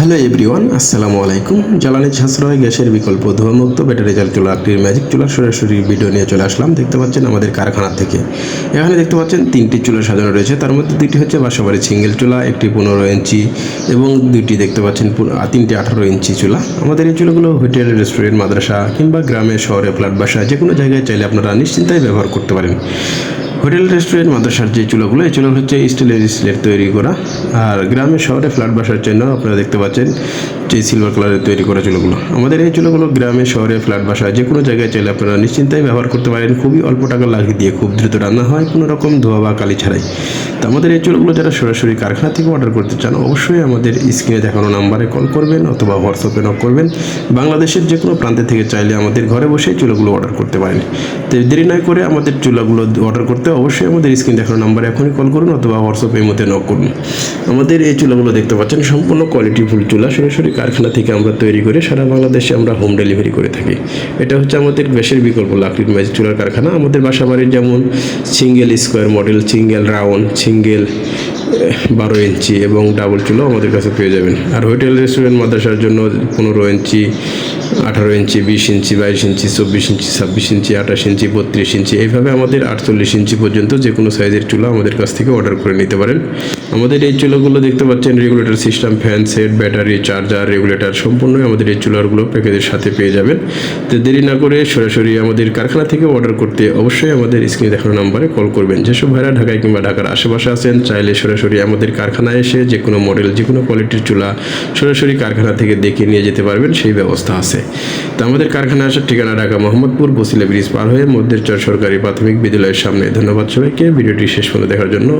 Hello everyone, আসসালামু আলাইকুম। জ্বালানি সাশ্রয় গ্যাসের বিকল্প ধোঁয়ামুক্ত ব্যাটারি চালিত চুলা একটি ম্যাজিক চুলার সরাসরি ভিডিও নিয়ে চলে আসলাম। দেখতে পাচ্ছেন আমাদের কারখানা থেকে। এখানে দেখতে পাচ্ছেন তিনটি চুলা সাজানো রয়েছে। তার মধ্যে দুইটি হচ্ছে বাসাবাড়ির সিঙ্গেল চুলা, একটি 15 ইঞ্চি এবং দুইটি দেখতে পাচ্ছেন তিনটি 18 ইঞ্চি চুলা। আমাদের এই চুলাগুলো হোটেল, রেস্টুরেন্ট, মাদ্রাসা কিংবা গ্রামে, শহরে, ফ্ল্যাট বাসা যে কোনো জায়গায় চাইলে আপনারা নিশ্চিন্তায় ব্যবহার করতে পারেন। হোটেল, রেস্টুরেন্ট, মাদ্রাসার যে চুলাগুলো, এই চুলাগুলো হচ্ছে স্টিলের তৈরি করা। আর গ্রামে, শহরে, ফ্ল্যাট বাসার জন্য আপনারা দেখতে পাচ্ছেন যে সিলভার কালারের তৈরি করা চুলাগুলো। আমাদের এই চুলাগুলো গ্রামে, শহরে, ফ্ল্যাট বাসায় যে কোনো জায়গায় চাইলে আপনারা নিশ্চিন্তায় ব্যবহার করতে পারেন। খুবই অল্প টাকা লাগিয়ে দিয়ে খুব দ্রুত রান্না হয়, কোনো রকম ধোয়া বা কালি ছাড়াই। তো আমাদের এই চুলাগুলো যারা সরাসরি কারখানা থেকে অর্ডার করতে চান, অবশ্যই আমাদের স্ক্রিনে দেখানো নাম্বারে কল করবেন অথবা হোয়াটসঅ্যাপে নক করবেন। বাংলাদেশের যে কোনো প্রান্তে থেকে চাইলে আমাদের ঘরে বসেই চুলাগুলো অর্ডার করতে পারেন। তো দেরি না করে আমাদের চুলাগুলো অর্ডার করতে অবশ্যই আমাদের স্ক্রিন দেখানো নাম্বারে এখনই কল করুন অথবা হোয়াটসঅ্যাপের মধ্যে নক করুন। আমাদের এই চুলাগুলো দেখতে পাচ্ছেন সম্পূর্ণ কোয়ালিটিফুল চুলা, সরাসরি কারখানা থেকে আমরা তৈরি করে সারা বাংলাদেশে আমরা হোম ডেলিভারি করে থাকি। এটা হচ্ছে আমাদের গ্যাসের বিকল্প লাকড়ির ম্যাজিক চুলার কারখানা। আমাদের বাসাবাড়ির যেমন single square model, single round, single 12 ইঞ্চি এবং ডাবল চুলাও আমাদের কাছে পেয়ে যাবেন। আর হোটেল, রেস্টুরেন্ট, মাদ্রাসার জন্য 15 ইঞ্চি, 18 ইঞ্চি, 20 ইঞ্চি, 22 ইঞ্চি, 24 ইঞ্চি, 26 ইঞ্চি, 28 ইঞ্চি, 32 ইঞ্চি, এইভাবে আমাদের 48 ইঞ্চি পর্যন্ত যে কোনো সাইজের চুলা আমাদের কাছ থেকে অর্ডার করে নিতে পারেন। আমাদের এই চুলাগুলো দেখতে পাচ্ছেন regulator system, fan set, battery, charger, regulator সম্পূর্ণই আমাদের এই চুলাগুলো প্যাকেজের সাথে পেয়ে যাবেন। তো দেরি না করে সরাসরি আমাদের কারখানা থেকে অর্ডার করতে অবশ্যই আমাদের স্ক্রিনে দেখানো নাম্বারে কল করবেন। যেসব ভাইরা ঢাকায় কিংবা ঢাকার আশেপাশে আছেন, চাইলে সরাসরি আমাদের কারখানায় এসে যে কোনো মডেল, যে কোনো কোয়ালিটির চুলা সরাসরি কারখানা থেকে দেখে নিয়ে যেতে পারবেন, সেই ব্যবস্থা আছে। তো আমাদের কারখানা আসার ঠিকানা ঢাকা মোহাম্মদপুর বসিলা ব্রিজ পার হয়ে মধ্যের চর সরকারি প্রাথমিক বিদ্যালয়ের সামনে। ধন্যবাদ সবাইকে ভিডিওটি শেষ পর্যন্ত দেখার জন্য।